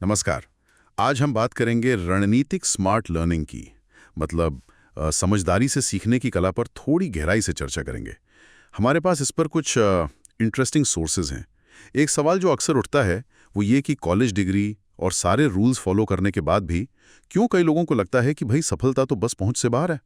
नमस्कार। आज हम बात करेंगे रणनीतिक स्मार्ट लर्निंग की। मतलब समझदारी से सीखने की कला पर थोड़ी गहराई से चर्चा करेंगे। हमारे पास इस पर कुछ इंटरेस्टिंग सोर्सेज हैं। एक सवाल जो अक्सर उठता है वो ये कि कॉलेज डिग्री और सारे रूल्स फॉलो करने के बाद भी क्यों कई लोगों को लगता है कि भाई सफलता तो बस पहुंच से बाहर है।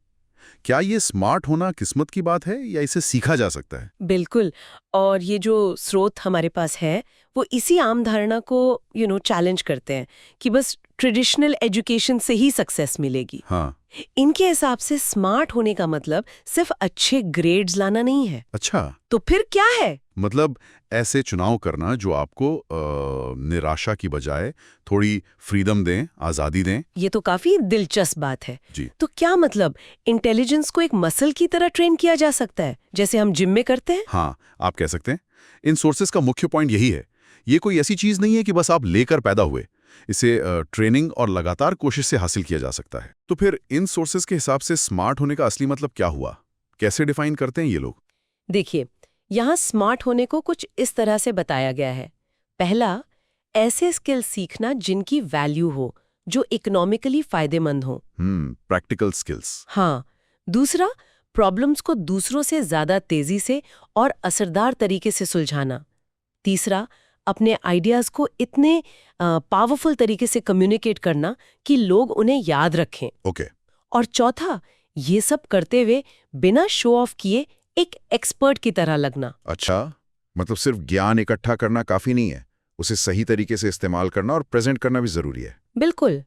क्या ये स्मार्ट होना किस्मत की बात है या इसे सीखा जा सकता है? बिल्कुल। और ये जो स्रोत हमारे पास है वो इसी आम धारणा को चैलेंज करते हैं कि बस ट्रेडिशनल एजुकेशन से ही सक्सेस मिलेगी। हाँ। इनके हिसाब से स्मार्ट होने का मतलब सिर्फ अच्छे ग्रेड्स लाना नहीं है। अच्छा। तो फिर क्या है? मतलब ऐसे चुनाव करना जो आपको निराशा की बजाय थोड़ी फ्रीडम दें, आज़ादी दें। ये तो काफी दिलचस्प बात है। जी। तो क्या मतलब इंटेलिजेंस को एक मसल की तरह ट्रेन किया जा सकता है, जैसे हम जिम में करते हैं? हाँ, आप कह सकते हैं। इन सोर्सेज का मुख्य पॉइंट यही है। ये कोई ऐसी चीज़ नहीं है कि बस आप लेकर पैदा हुए। इसे ट्रेनिंग और लगातार कोशिश से हासिल किया जा सकता है। तो फिर इन सोर्सेज के हिसाब से स्मार्ट होने का असली मतलब क्या हुआ? कैसे डिफाइन करते हैं ये लोग? देखिए, यहाँ स्मार्ट होने को कुछ इस तरह से बताया गया है। पहला, ऐसे स्किल सीखना जिनकी वैल्यू हो, जो इकोनॉमिकली फायदेमंद हो। Practical skills. हाँ। दूसरा, प्रॉब्लम्स को दूसरों से ज्यादा तेजी से और असरदार तरीके से सुलझाना। तीसरा, अपने आइडियाज को इतने पावरफुल तरीके से कम्युनिकेट करना कि लोग उन्हें याद रखें। ओके। और चौथा, ये सब करते हुए बिना शो ऑफ किए एक एक्सपर्ट की तरह लगना। अच्छा, मतलब सिर्फ ज्ञान इकट्ठा करना काफी नहीं है, उसे सही तरीके से इस्तेमाल करना और प्रेजेंट करना भी जरूरी है। बिल्कुल।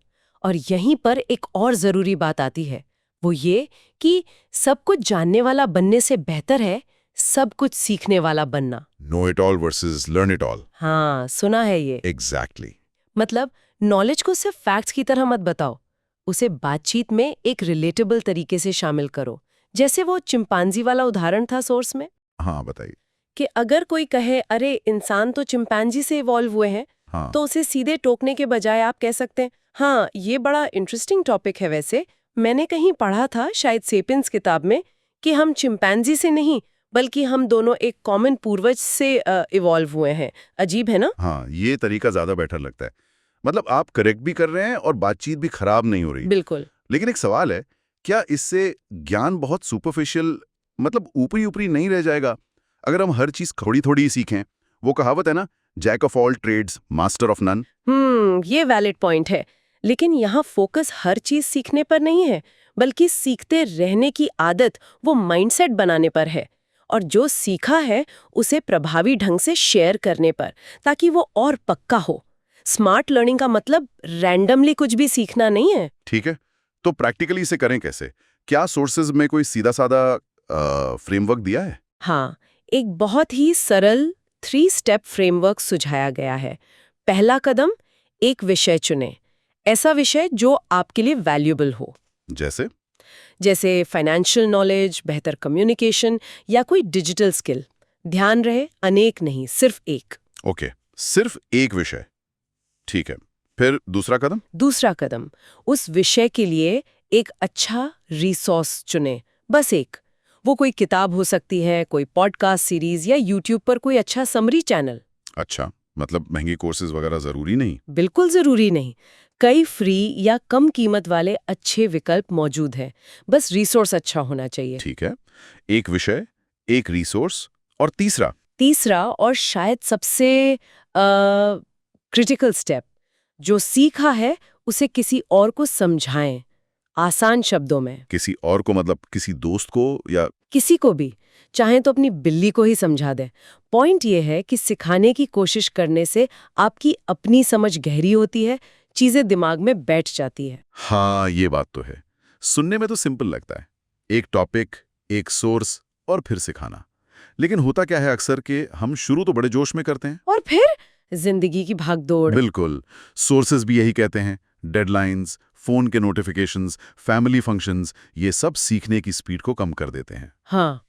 और यहीं पर एक और जरूरी बात आती है, वो ये कि सब कुछ जानने वाला बनने से बेहतर है सब कुछ सीखने वाला बनना। Know it all versus learn it all. हाँ, सुना है ये। एग्जैक्टली। मतलब नॉलेज को सिर्फ फैक्ट्स की तरह मत बताओ, उसे बातचीत में एक रिलेटेबल तरीके से शामिल करो। जैसे वो चिंपांजी वाला उदाहरण था सोर्स में, हाँ, बताइए। कि अगर कोई कहे अरे इंसान तो चिंपांजी से इवॉल्व हुए हैं, हाँ। तो उसे सीधे टोकने के बजाय आप कह सकते हैं, हाँ ये बड़ा इंटरेस्टिंग टॉपिक है, वैसे मैंने कहीं पढ़ा था शायद सेपियंस किताब में कि हम चिंपांजी से नहीं बल्कि हम दोनों एक कॉमन पूर्वज से इवॉल्व हुए हैं। अजीब है ना? हाँ, ये तरीका ज्यादा बेटर लगता है। मतलब आप करेक्ट भी कर रहे हैं और बातचीत भी खराब नहीं हो रही। बिल्कुल। लेकिन एक सवाल है, क्या इससे ज्ञान बहुत सुपरफिशियल, मतलब ऊपरी ऊपरी नहीं रह जाएगा अगर हम हर चीज थोड़ी थोड़ी ही सीखें? वो कहावत है ना, jack of all trades master of none. ये वैलिड पॉइंट है। लेकिन यहाँ फोकस हर चीज सीखने पर नहीं है, बल्कि सीखते रहने की आदत, वो माइंडसेट बनाने पर है। और जो सीखा है उसे प्रभावी ढंग से शेयर करने पर, ताकि वो और पक्का हो। स्मार्ट लर्निंग का मतलब रैंडमली कुछ भी सीखना नहीं है। ठीक है, तो प्रैक्टिकली इसे करें कैसे? क्या सोर्सेज में कोई सीधा साधा फ्रेमवर्क दिया है? हाँ, एक बहुत ही सरल 3 स्टेप फ्रेमवर्क सुझाया गया है। पहला कदम, एक विषय चुनें। ऐसा विषय जो आपके लिए वैल्यूएबल हो, जैसे? जैसे फाइनेंशियल नॉलेज, बेहतर कम्युनिकेशन या कोई डिजिटल स्किल। ध्यान रहे, अनेक नहीं, सिर्फ एक। ओके, सिर्फ एक विषय। ठीक है, फिर दूसरा कदम? दूसरा कदम, उस विषय के लिए एक अच्छा रिसोर्स चुनें, बस एक। वो कोई किताब हो सकती है, कोई पॉडकास्ट सीरीज या यूट्यूब पर कोई अच्छा समरी चैनल। अच्छा, मतलब महंगी कोर्सेज वगैरह जरूरी नहीं? बिल्कुल जरूरी नहीं। कई फ्री या कम कीमत वाले अच्छे विकल्प मौजूद हैं, बस रिसोर्स अच्छा होना चाहिए। ठीक है, एक विषय, एक रिसोर्स, और तीसरा? तीसरा और शायद सबसे क्रिटिकल स्टेप, जो सीखा है उसे किसी और को समझाएं, आसान शब्दों में। किसी और को मतलब किसी दोस्त को या? किसी को भी, चाहे तो अपनी बिल्ली को ही समझा दें। पॉइंट ये है कि सिखाने की कोशिश करने से आपकी अपनी समझ गहरी होती है, चीजें दिमाग में बैठ जाती है। हाँ, ये बात तो है। सुनने में तो सिंपल लगता है, एक टॉपिक, एक सोर्स और फिर सिखाना। लेकिन होता क्या है अक्सर कि हम शुरू तो बड़े जोश में करते हैं और फिर जिंदगी की भागदौड़। बिल्कुल, सोर्सेज भी यही कहते हैं। डेडलाइंस, फोन के नोटिफिकेशंस, फैमिली फंक्शंस, ये सब सीखने की स्पीड को कम कर देते हैं। हाँ।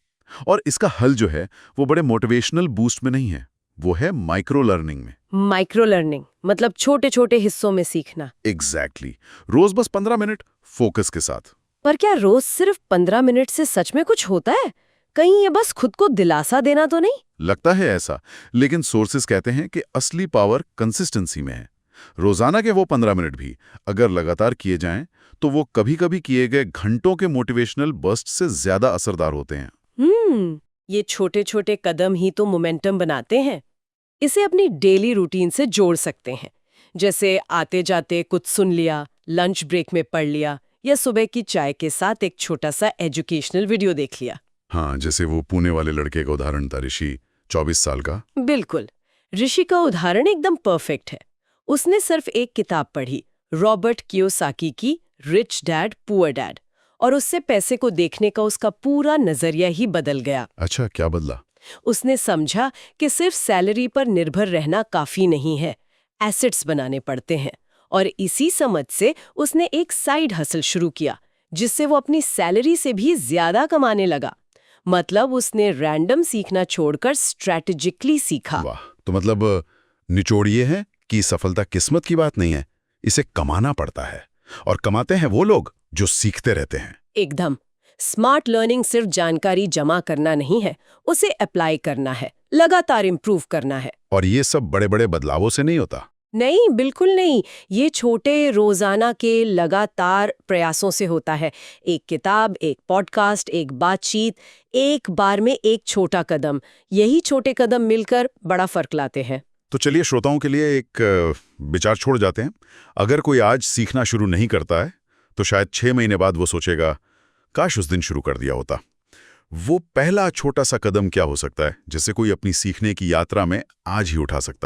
और इसका हल जो है वो बड़े मोटिवेशनल बूस्ट में नहीं है, वो है माइक्रो लर्निंग में। माइक्रो लर्निंग मतलब छोटे छोटे हिस्सों में सीखना। एग्जैक्टली। रोज बस 15 मिनट फोकस के साथ। पर क्या रोज सिर्फ 15 मिनट से सच में कुछ होता है? कहीं ये बस खुद को दिलासा देना तो नहीं? लगता है ऐसा, लेकिन सोर्सेज कहते हैं कि असली पावर कंसिस्टेंसी में है। रोजाना के वो 15 मिनट भी अगर लगातार किए जाएं तो वो कभी-कभी किए गए घंटों के मोटिवेशनल बर्स्ट से ज्यादा असरदार होते हैं। ये छोटे छोटे कदम ही तो मोमेंटम बनाते हैं। इसे अपनी डेली रूटीन से जोड़ सकते हैं, जैसे आते जाते कुछ सुन लिया, लंच ब्रेक में पढ़ लिया, या सुबह की चाय के साथ एक छोटा सा एजुकेशनल वीडियो देख लिया। हाँ, जैसे वो पुणे वाले लड़के का उदाहरण था, ऋषि, 24 साल का। बिल्कुल, ऋषि का उदाहरण एकदम परफेक्ट है। उसने सिर्फ एक किताब पढ़ी, रॉबर्ट कियोसाकी की रिच डैड पुअर डैड, और उससे पैसे को देखने का उसका पूरा नजरिया ही बदल गया। अच्छा, क्या बदला? उसने समझा कि सिर्फ सैलरी पर निर्भर रहना काफी नहीं है, एसेट्स बनाने पड़ते हैं। और इसी समझ से उसने एक साइड हसल शुरू किया, जिससे वो अपनी सैलरी से भी ज्यादा कमाने लगा। मतलब उसने रैंडम सीखना छोड़कर स्ट्रैटेजिकली सीखा। वाह, तो मतलब निचोड़ ये है कि सफलता किस्मत की बात नहीं है, इसे कमाना पड़ता है, और कमाते हैं वो लोग जो सीखते रहते हैं। एकदम। स्मार्ट लर्निंग सिर्फ जानकारी जमा करना नहीं है, उसे अप्लाई करना है, लगातार इम्प्रूव करना है। और ये सब बड़े-बड़े बदलावों से नहीं होता। नहीं, बिल्कुल नहीं। ये छोटे रोजाना के लगातार प्रयासों से होता है। एक किताब, एक पॉडकास्ट, एक बातचीत, एक बार में एक छोटा कदम। यही छोटे कदम मिलकर बड़ा फर्क लाते हैं। तो चलिए श्रोताओं के लिए एक विचार छोड़ जाते हैं। अगर कोई आज सीखना शुरू नहीं करता है, तो शायद 6 महीने बाद वो सोचेगा, काश उस दिन शुरू कर दिया होता। वो पहला छोटा सा कदम क्या हो सकता है, जिसे कोई अपनी सीखने की यात्रा में आज ही उठा सकता है?